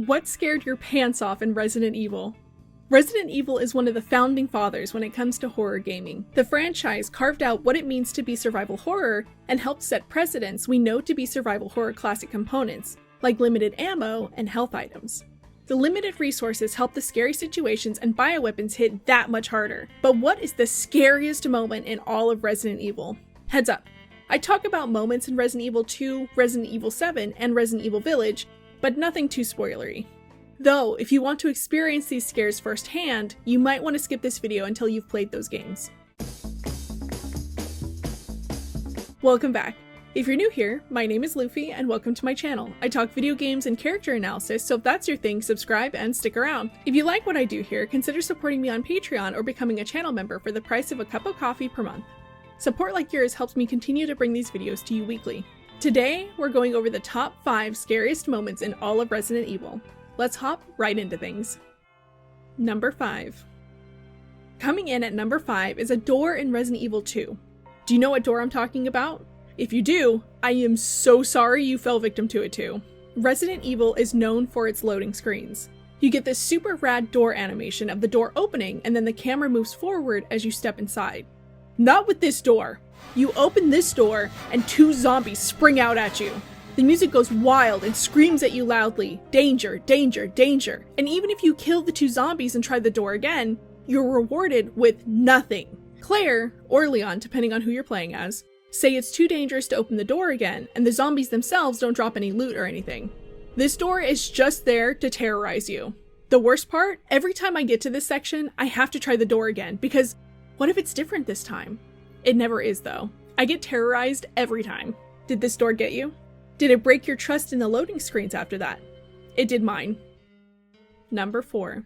What scared your pants off in Resident Evil? Resident Evil is one of the founding fathers when it comes to horror gaming. The franchise carved out what it means to be survival horror and helped set precedents we know to be survival horror classic components, like limited ammo and health items. The limited resources help the scary situations and bioweapons hit that much harder. But what is the scariest moment in all of Resident Evil? Heads up, I talk about moments in Resident Evil 2, Resident Evil 7, and Resident Evil Village, but nothing too spoilery. Though, if you want to experience these scares firsthand, you might want to skip this video until you've played those games. Welcome back. If you're new here, my name is Luffy and welcome to my channel. I talk video games and character analysis, so if that's your thing, subscribe and stick around. If you like what I do here, consider supporting me on Patreon or becoming a channel member for the price of a cup of coffee per month. Support like yours helps me continue to bring these videos to you weekly. Today, we're going over the top 5 scariest moments in all of Resident Evil. Let's hop right into things. Number 5. Coming in at number 5 is a door in Resident Evil 2. Do you know what door I'm talking about? If you do, I am so sorry you fell victim to it too. Resident Evil is known for its loading screens. You get this super rad door animation of the door opening and then the camera moves forward as you step inside. Not with this door. You open this door, and 2 zombies spring out at you. The music goes wild and screams at you loudly, danger, danger, danger. And even if you kill the 2 zombies and try the door again, you're rewarded with nothing. Claire, or Leon, depending on who you're playing as, say it's too dangerous to open the door again, and the zombies themselves don't drop any loot or anything. This door is just there to terrorize you. The worst part, every time I get to this section, I have to try the door again, because what if it's different this time? It never is though. I get terrorized every time. Did this door get you? Did it break your trust in the loading screens after that? It did mine. Number 4.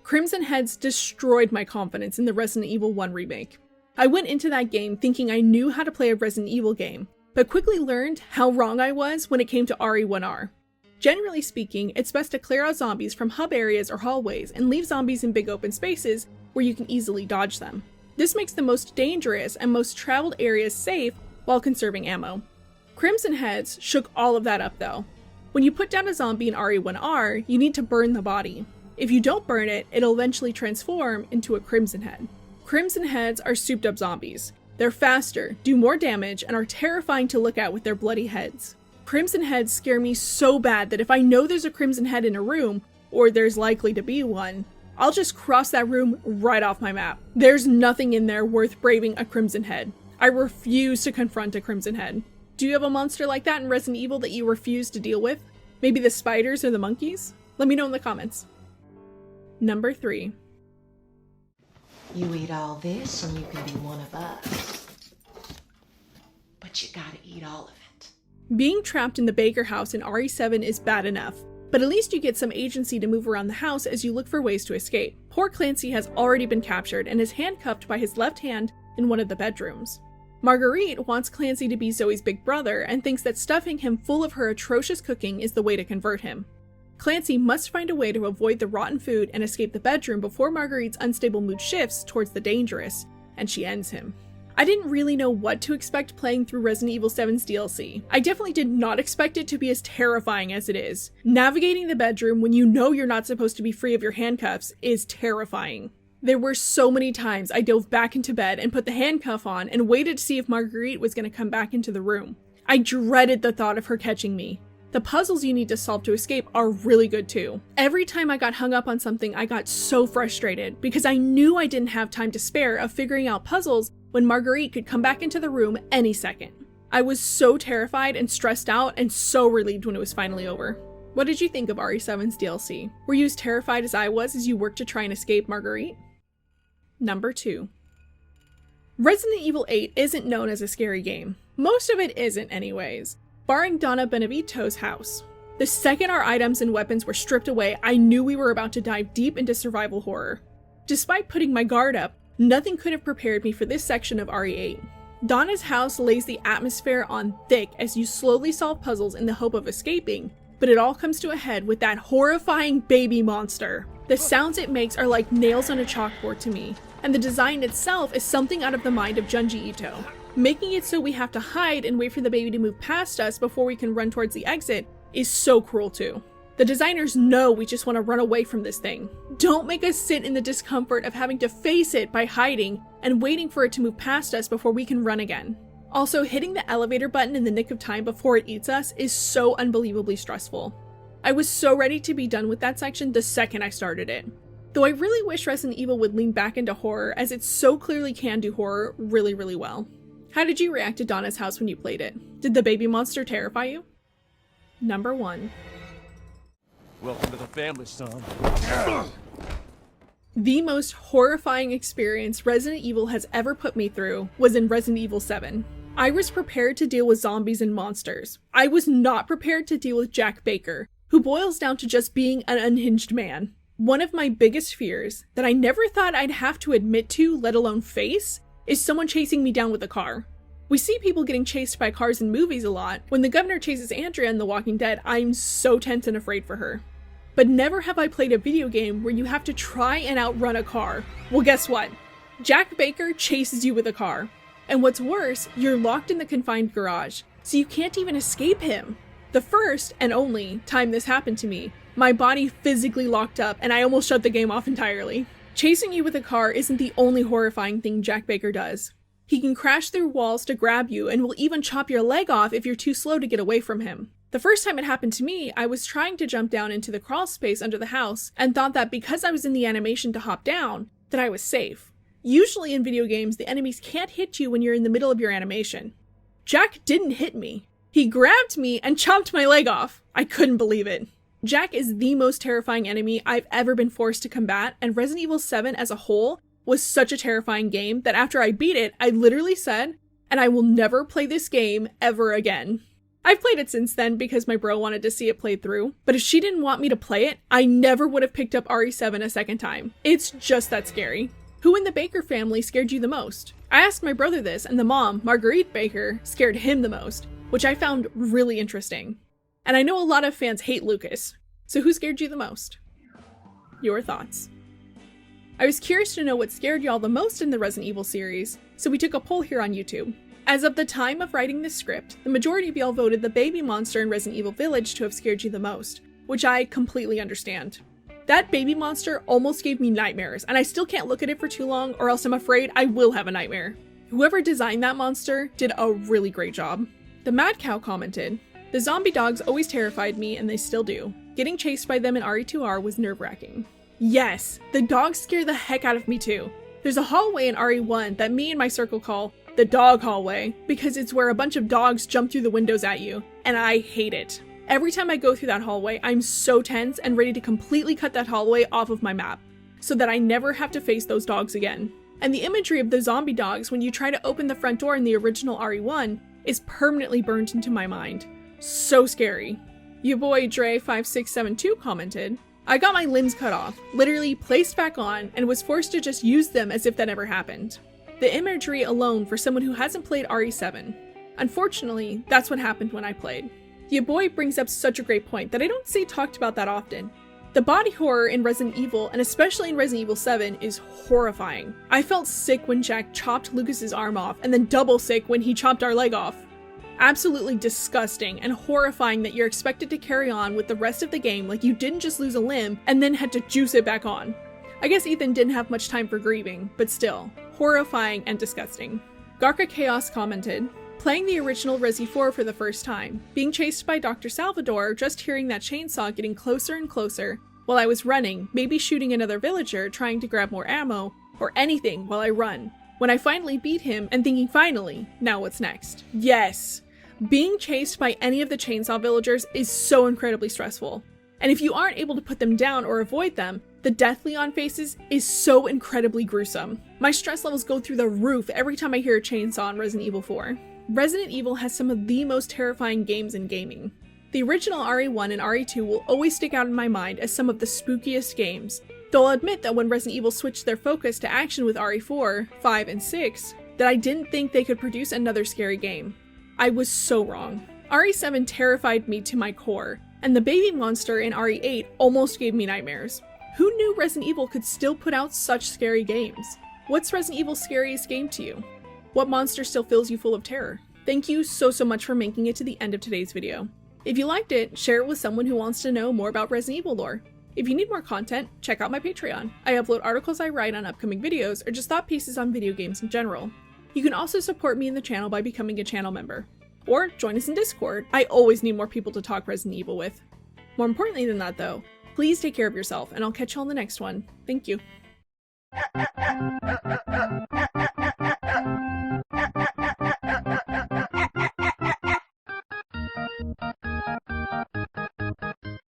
Crimson Heads destroyed my confidence in the Resident Evil 1 remake. I went into that game thinking I knew how to play a Resident Evil game, but quickly learned how wrong I was when it came to RE1R. Generally speaking, it's best to clear out zombies from hub areas or hallways and leave zombies in big open spaces where you can easily dodge them. This makes the most dangerous and most traveled areas safe while conserving ammo. Crimson Heads shook all of that up though. When you put down a zombie in RE1R, you need to burn the body. If you don't burn it, it'll eventually transform into a Crimson Head. Crimson Heads are souped up zombies. They're faster, do more damage, and are terrifying to look at with their bloody heads. Crimson Heads scare me so bad that if I know there's a Crimson Head in a room, or there's likely to be one, I'll just cross that room right off my map. There's nothing in there worth braving a Crimson Head. I refuse to confront a Crimson Head. Do you have a monster like that in Resident Evil that you refuse to deal with? Maybe the spiders or the monkeys? Let me know in the comments. Number 3. You eat all this and you can be one of us. But you gotta eat all of it. Being trapped in the Baker house in RE7 is bad enough, but at least you get some agency to move around the house as you look for ways to escape. Poor Clancy has already been captured and is handcuffed by his left hand in one of the bedrooms. Marguerite wants Clancy to be Zoe's big brother and thinks that stuffing him full of her atrocious cooking is the way to convert him. Clancy must find a way to avoid the rotten food and escape the bedroom before Marguerite's unstable mood shifts towards the dangerous, and she ends him. I didn't really know what to expect playing through Resident Evil 7's DLC. I definitely did not expect it to be as terrifying as it is. Navigating the bedroom when you know you're not supposed to be free of your handcuffs is terrifying. There were so many times I dove back into bed and put the handcuff on and waited to see if Marguerite was going to come back into the room. I dreaded the thought of her catching me. The puzzles you need to solve to escape are really good too. Every time I got hung up on something, I got so frustrated because I knew I didn't have time to spare of figuring out puzzles when Marguerite could come back into the room any second. I was so terrified and stressed out and so relieved when it was finally over. What did you think of RE7's DLC? Were you as terrified as I was as you worked to try and escape Marguerite? Number 2. Resident Evil 8 isn't known as a scary game. Most of it isn't anyways, barring Donna Benevito's house. The second our items and weapons were stripped away, I knew we were about to dive deep into survival horror. Despite putting my guard up, nothing could have prepared me for this section of RE8. Donna's house lays the atmosphere on thick as you slowly solve puzzles in the hope of escaping, but it all comes to a head with that horrifying baby monster. The sounds it makes are like nails on a chalkboard to me, and the design itself is something out of the mind of Junji Ito. Making it so we have to hide and wait for the baby to move past us before we can run towards the exit is so cruel too. The designers know we just want to run away from this thing. Don't make us sit in the discomfort of having to face it by hiding and waiting for it to move past us before we can run again. Also, hitting the elevator button in the nick of time before it eats us is so unbelievably stressful. I was so ready to be done with that section the second I started it. Though I really wish Resident Evil would lean back into horror, as it so clearly can do horror really, really well. How did you react to Donna's house when you played it? Did the baby monster terrify you? Number 1. Welcome to the family, son. The most horrifying experience Resident Evil has ever put me through was in Resident Evil 7. I was prepared to deal with zombies and monsters. I was not prepared to deal with Jack Baker, who boils down to just being an unhinged man. One of my biggest fears, that I never thought I'd have to admit to, let alone face, is someone chasing me down with a car. We see people getting chased by cars in movies a lot. When the governor chases Andrea in The Walking Dead, I'm so tense and afraid for her. But never have I played a video game where you have to try and outrun a car. Well, guess what? Jack Baker chases you with a car. And what's worse, you're locked in the confined garage, so you can't even escape him. The first, and only, time this happened to me, my body physically locked up and I almost shut the game off entirely. Chasing you with a car isn't the only horrifying thing Jack Baker does. He can crash through walls to grab you and will even chop your leg off if you're too slow to get away from him. The first time it happened to me, I was trying to jump down into the crawl space under the house and thought that because I was in the animation to hop down, that I was safe. Usually in video games, the enemies can't hit you when you're in the middle of your animation. Jack didn't hit me. He grabbed me and chopped my leg off. I couldn't believe it. Jack is the most terrifying enemy I've ever been forced to combat, and Resident Evil 7 as a whole was such a terrifying game that after I beat it, I literally said, and I will never play this game ever again. I've played it since then because my bro wanted to see it played through, but if she didn't want me to play it, I never would have picked up RE7 a second time. It's just that scary. Who in the Baker family scared you the most? I asked my brother this, and the mom, Marguerite Baker, scared him the most, which I found really interesting. And I know a lot of fans hate Lucas, so who scared you the most? Your thoughts. I was curious to know what scared y'all the most in the Resident Evil series, so we took a poll here on YouTube. As of the time of writing this script, the majority of y'all voted the baby monster in Resident Evil Village to have scared you the most, which I completely understand. That baby monster almost gave me nightmares, and I still can't look at it for too long or else I'm afraid I will have a nightmare. Whoever designed that monster did a really great job. The Mad Cow commented, "The zombie dogs always terrified me and they still do. Getting chased by them in RE2R was nerve-wracking." Yes, the dogs scare the heck out of me too. There's a hallway in RE1 that me and my circle call the dog hallway because it's where a bunch of dogs jump through the windows at you, and I hate it. Every time I go through that hallway, I'm so tense and ready to completely cut that hallway off of my map, so that I never have to face those dogs again. And the imagery of the zombie dogs when you try to open the front door in the original RE1 is permanently burned into my mind. So scary. Your boy Dre5672 commented, "I got my limbs cut off, literally placed back on, and was forced to just use them as if that never happened. The imagery alone for someone who hasn't played RE7. Unfortunately, that's what happened when I played." Your boy brings up such a great point that I don't see talked about that often. The body horror in Resident Evil, and especially in Resident Evil 7, is horrifying. I felt sick when Jack chopped Lucas's arm off, and then double sick when he chopped our leg off. Absolutely disgusting and horrifying that you're expected to carry on with the rest of the game like you didn't just lose a limb and then had to juice it back on. I guess Ethan didn't have much time for grieving, but still, horrifying and disgusting. Garca Chaos commented, "Playing the original Resi 4 for the first time, being chased by Dr. Salvador, just hearing that chainsaw getting closer and closer, while I was running, maybe shooting another villager trying to grab more ammo, or anything while I run. When I finally beat him and thinking finally, now what's next?" Yes! Being chased by any of the chainsaw villagers is so incredibly stressful. And if you aren't able to put them down or avoid them, the death Leon faces is so incredibly gruesome. My stress levels go through the roof every time I hear a chainsaw in Resident Evil 4. Resident Evil has some of the most terrifying games in gaming. The original RE1 and RE2 will always stick out in my mind as some of the spookiest games, though I'll admit that when Resident Evil switched their focus to action with RE4, 5, and 6, that I didn't think they could produce another scary game. I was so wrong. RE7 terrified me to my core, and the baby monster in RE8 almost gave me nightmares. Who knew Resident Evil could still put out such scary games? What's Resident Evil's scariest game to you? What monster still fills you full of terror? Thank you so much for making it to the end of today's video. If you liked it, share it with someone who wants to know more about Resident Evil lore. If you need more content, check out my Patreon. I upload articles I write on upcoming videos or just thought pieces on video games in general. You can also support me in the channel by becoming a channel member. Or join us in Discord. I always need more people to talk Resident Evil with. More importantly than that though, please take care of yourself and I'll catch you on the next one. Thank you.